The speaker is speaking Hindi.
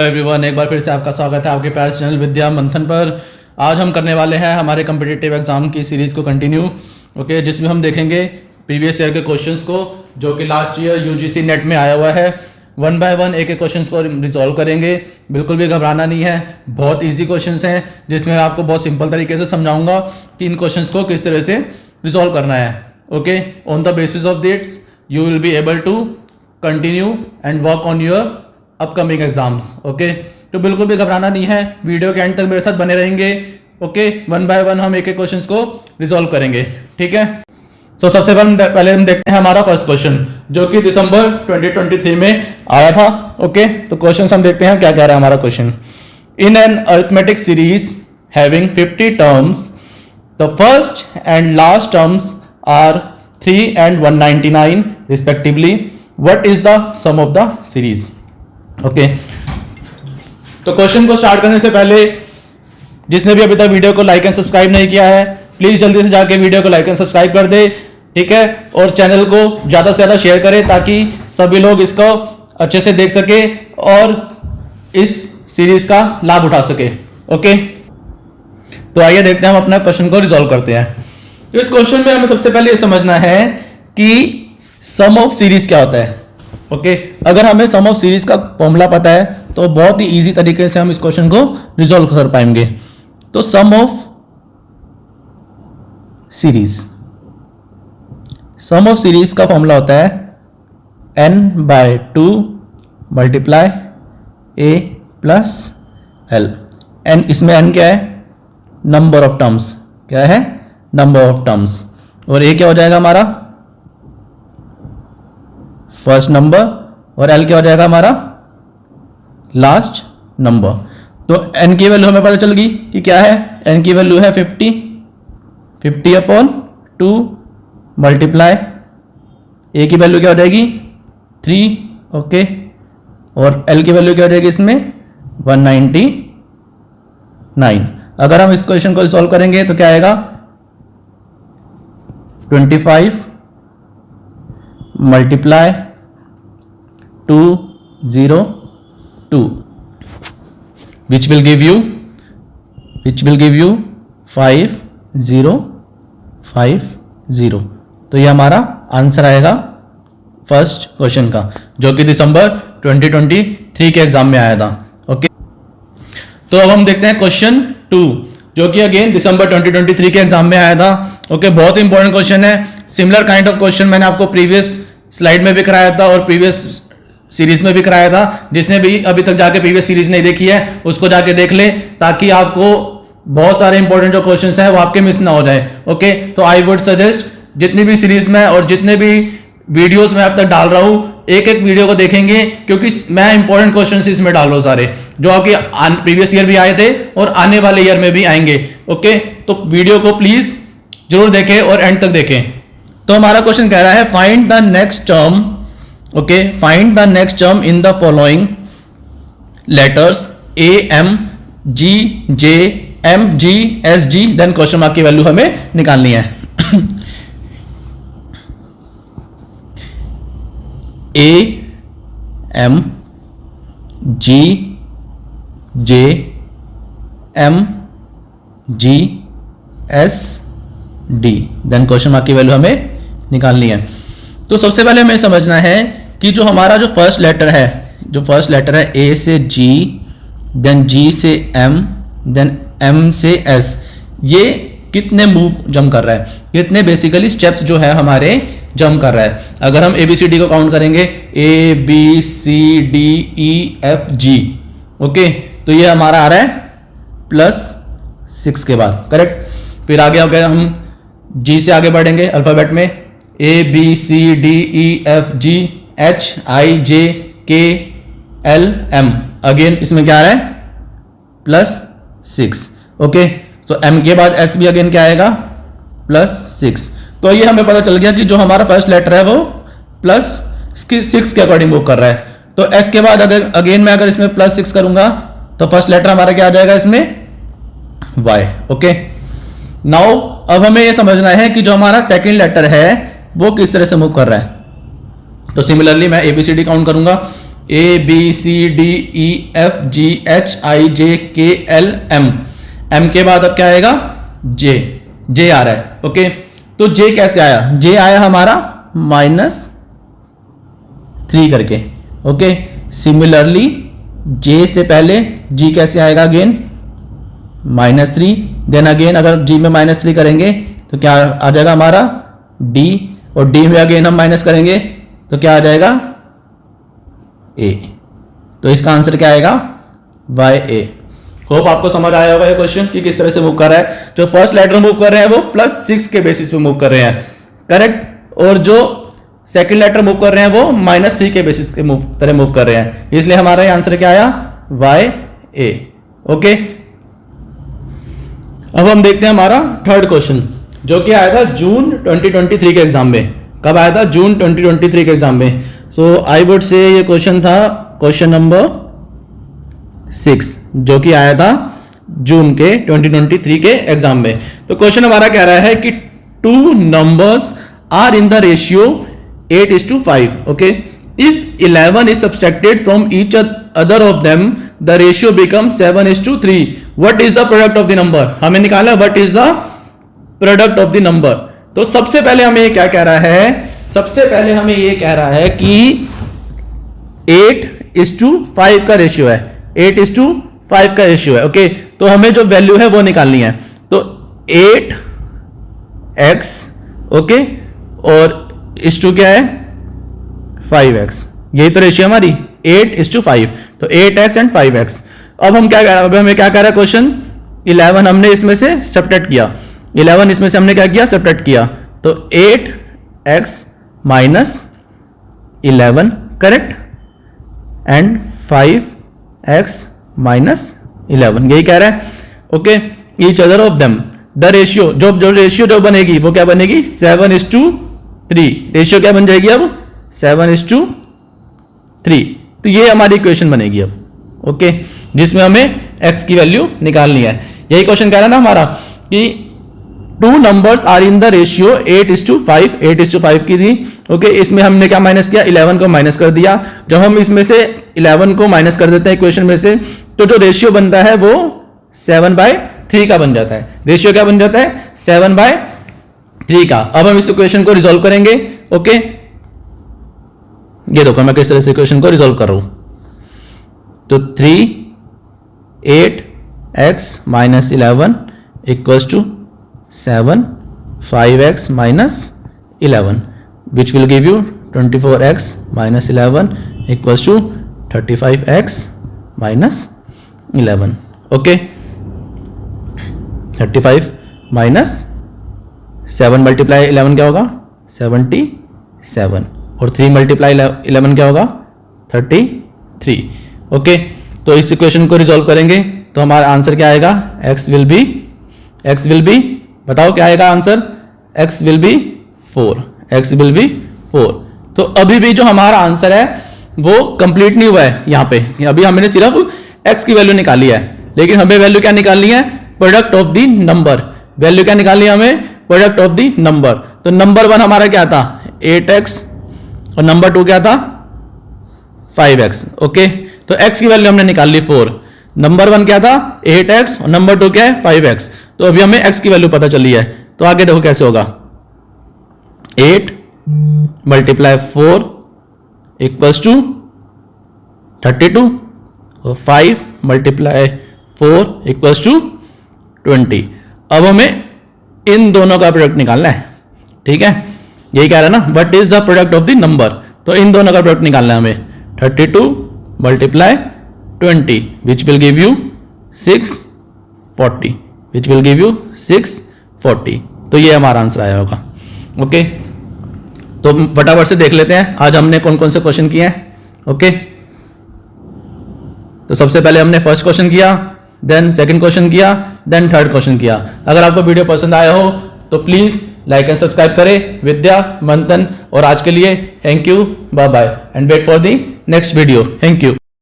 एवरीवन, एक बार फिर से आपका स्वागत है आपके प्यारे चैनल विद्या मंथन पर। आज हम करने वाले हैं हमारे कम्पिटिटिव एग्जाम की सीरीज़ को कंटिन्यू, ओके, जिसमें हम देखेंगे प्रीवियस ईयर के क्वेश्चंस को जो कि लास्ट ईयर यूजीसी नेट में आया हुआ है। वन बाय वन एक एक क्वेश्चंस को रिजॉल्व करेंगे। बिल्कुल भी घबराना नहीं है, बहुत ईजी क्वेश्चंस हैं जिसमें आपको बहुत सिंपल तरीके से समझाऊंगा 3 क्वेश्चंस को किस तरह से रिजॉल्व करना है। Okay, on the basis of this you will be able to continue and work on your upcoming exams. Okay, तो बिल्कुल भी घबराना नहीं है, वीडियो के एंड तक मेरे साथ बने रहेंगे। ओके, वन बाय वन हम एक एक क्वेश्चंस को रिजॉल्व करेंगे, ठीक है। तो सबसे पहले हम देखते हैं हमारा फर्स्ट क्वेश्चन जो कि दिसंबर 2023 में आया था। ओके, तो क्वेश्चन हम देखते हैं क्या कह रहा है हमारा question. In an arithmetic series having 50 terms the first and last terms are 3 and 199 respectively, what is the sum of the series. Okay, तो क्वेश्चन को स्टार्ट करने से पहले जिसने भी अभी तक वीडियो को लाइक एंड सब्सक्राइब नहीं किया है प्लीज जल्दी से जाके वीडियो को लाइक एंड सब्सक्राइब कर दे, ठीक है, और चैनल को ज्यादा से ज्यादा शेयर करें ताकि सभी लोग इसको अच्छे से देख सके और इस सीरीज का लाभ उठा सके। ओके, तो आइए देखते हैं हम अपना क्वेश्चन को रिजॉल्व करते हैं। तो इस क्वेश्चन में हमें सबसे पहले ये समझना है कि सम ऑफ सीरीज क्या होता है। ओके, अगर हमें सम ऑफ सीरीज का फॉर्मूला पता है तो बहुत ही इजी तरीके से हम इस क्वेश्चन को रिजॉल्व कर पाएंगे। तो सम ऑफ सीरीज का फॉर्मूला होता है n/2 multiply a plus l। n, इसमें n क्या है? Number of terms. क्या है? Number of terms. और a क्या हो जाएगा हमारा? First number. और l क्या हो जाएगा हमारा? Last number. तो n की वैल्यू हमें पता चल गई कि क्या है। n की वैल्यू है 50/2 मल्टीप्लाई a की वैल्यू क्या हो जाएगी? 3। ओके, और l की वैल्यू क्या हो जाएगी इसमें? 199। अगर हम इस क्वेश्चन को सॉल्व करेंगे तो क्या आएगा? 25 multiply 202 which will give you 5050। तो ये हमारा आंसर आएगा फर्स्ट क्वेश्चन का जो कि दिसंबर 2023 के एग्जाम में आया था। ओके, तो अब हम देखते हैं क्वेश्चन 2 जो कि अगेन दिसंबर 2023 के एग्जाम में आया था। ओके, बहुत इंपॉर्टेंट क्वेश्चन है। सिमिलर काइंड ऑफ क्वेश्चन मैंने आपको प्रीवियस स्लाइड में भी कराया था और प्रीवियस सीरीज में भी कराया था। जिसने भी अभी तक जाके प्रीवियस सीरीज नहीं देखी है उसको जाके देख ले ताकि आपको बहुत सारे इंपॉर्टेंट जो क्वेश्चंस हैं वो आपके मिस ना हो जाए। ओके, तो आई वुड सजेस्ट जितनी भी सीरीज में और जितने भी वीडियोस में अब तक डाल रहा हूं एक एक वीडियो को देखेंगे क्योंकि मैं इंपॉर्टेंट क्वेश्चंस इसमें डाल रहा हूं सारे जो आपके प्रीवियस ईयर भी आए थे और आने वाले ईयर में भी आएंगे। ओके, तो वीडियो को प्लीज जरूर देखें और एंड तक देखें। तो हमारा क्वेश्चन कह रहा है find the next term. Okay, find the next term in the following letters AMGJMGSG, then question mark की वैल्यू हमें निकालनी है। AMGJMGSD, देन क्वेश्चन मार्क की वैल्यू हमें निकालनी है। तो सबसे पहले हमें समझना है कि जो हमारा जो फर्स्ट लेटर है A से G, देन G से M, देन M से S, ये कितने मूव जंप कर रहा है, कितने बेसिकली स्टेप्स जो है हमारे जंप कर रहा है। अगर हम ABCD को काउंट करेंगे ABCDEFG, ओके, तो ये हमारा आ रहा है +6 के बाद, करेक्ट। फिर आगे अगर हम G से आगे बढ़ेंगे अल्फाबेट में ABCDEFGHIJKLM, अगेन इसमें क्या आ रहा है? +6। ओके, तो M के बाद S भी अगेन क्या आएगा? +6। तो ये हमें पता चल गया कि जो हमारा फर्स्ट लेटर है वो +6 के अकॉर्डिंग मूव कर रहा है। तो S के बाद अगेन मैं अगर इसमें +6 करूंगा तो फर्स्ट लेटर हमारा क्या आ जाएगा इसमें? Y। ओके, नाउ अब हमें ये समझना है कि जो हमारा सेकेंड लेटर है वो किस तरह से मूव कर रहा है। तो सिमिलरली मैं ABCD काउंट करूंगा ABCDEFGHIJKLM, M के बाद अब क्या आएगा, J आ रहा है। ओके, तो J कैसे आया, J आया हमारा -3 करके। ओके, सिमिलरली J से पहले G कैसे आएगा, अगेन -3, देन अगेन अगर G में -3 करेंगे तो क्या आ जाएगा हमारा D, और D में अगेन हम माइनस करेंगे तो क्या आ जाएगा A। तो इसका आंसर क्या आएगा, YA। होप आपको समझ आया होगा ये क्वेश्चन कि किस तरह से मूव कर रहा है। जो फर्स्ट लेटर मूव कर रहे हैं वो +6 के बेसिस पे मूव कर रहे हैं, करेक्ट, और जो सेकंड लेटर मूव कर रहे हैं वो -3 के बेसिस के तरह मूव कर रहे हैं, इसलिए हमारा ये आंसर क्या आया, YA। ओके, अब हम देखते हैं हमारा थर्ड क्वेश्चन, जो कि आया था जून 2023 के एग्जाम में। कब आया था, जून 2023 के एग्जाम में। सो आई वुड से ये क्वेश्चन था क्वेश्चन नंबर 6, जो कि आया था जून के 2023 के एग्जाम में। तो क्वेश्चन हमारा कह रहा है कि 2 numbers are in the ratio 8:5। Okay, if 11 is subtracted from each other of them, the ratio becomes 7:3. What is the product of the number? हमें निकाला what is the product of the number। तो सबसे पहले हमें क्या कह रहा है, सबसे पहले हमें ये कह रहा है कि 8:5 का रेशियो है, 8:5 का रेशियो है। ओके, तो हमें जो वैल्यू है वो निकालनी है। तो 8x, ओके, और इस टू क्या है 5x, यही तो रेशियो हमारी 8:5। तो 8x एंड 5x। अब हम क्या, अब हमें क्या कह रहा है क्वेश्चन, 11 हमने इसमें से सब्ट्रैक्ट किया, 11 इसमें से हमने क्या किया, सब्ट्रैक्ट किया, तो 8x - 11, करेक्ट, एंड 5x - 11, यही कह रहा है। Okay, each other of them, the ratio, जो रेशियो जो बनेगी वो क्या बनेगी, 7:3। रेशियो क्या बन जाएगी अब, 7:3। तो ये हमारी इक्वेशन बनेगी अब। ओके, जिसमें हमें x की वैल्यू निकालनी है। यही क्वेश्चन कह रहा है ना हमारा कि 2 numbers are in the ratio 8:5, 8:5 की थी। ओके, इसमें हमने क्या माइनस किया, 11 को माइनस कर दिया। जब हम इसमें से 11 को माइनस कर देते हैं इक्वेशन में से, तो जो रेशियो बनता है वो 7/3 का बन जाता है। रेशियो क्या बन जाता है, 7/3 का। अब हम इस इक्वेशन को रिजोल्व करेंगे। ओके, ये देखो मैं किस तरह से इक्वेशन को रिजोल्व कर रहा हूं। तो 3 8x - 11 = 7 5x - 11, which will give you 24x - 11 = 35x - 11। Okay, 35 - 7 × 11 क्या होगा, 77, और 3 × 11 क्या होगा, 33। ओके, तो इस इक्वेशन को रिजोल्व करेंगे तो हमारा आंसर क्या आएगा, x विल बी बताओ क्या आएगा answer, x will be 4, x will be 4। तो अभी भी जो हमारा आंसर है वो कंप्लीट नहीं हुआ है यहाँ पे, अभी हमने सिर्फ x की वैल्यू निकाली है, लेकिन हमें वैल्यू क्या निकालनी है, product of the number. Value क्या निकालनी है हमें, प्रोडक्ट ऑफ द नंबर। तो नंबर 1 हमारा क्या था, 8x, और नंबर 2 क्या था, 5x। ओके, तो x की वैल्यू हमने निकाल ली 4, नंबर 1 क्या था 8x, और नंबर 2 क्या है 5x। तो अभी हमें x की वैल्यू पता चली है, तो आगे देखो कैसे होगा, 8 × 4 = 32, और 5 × 4 = 20। अब हमें इन दोनों का प्रोडक्ट निकालना है, ठीक है, यही कह रहा है ना, what is the product of the number. तो इन दोनों का प्रोडक्ट निकालना है हमें, 32 × 20 which will give you 640, which will give you 640। तो ये हमारा आंसर आया होगा। ओके, तो फटाफट से देख लेते हैं आज हमने कौन कौन से क्वेश्चन किए हैं। ओके, तो सबसे पहले हमने फर्स्ट क्वेश्चन किया, देन सेकंड क्वेश्चन किया, देन थर्ड क्वेश्चन किया। अगर आपको वीडियो पसंद आया हो तो प्लीज लाइक एंड सब्सक्राइब करें विद्या मंथन। और आज के लिए thank you, bye bye, and wait for the next video. Thank you.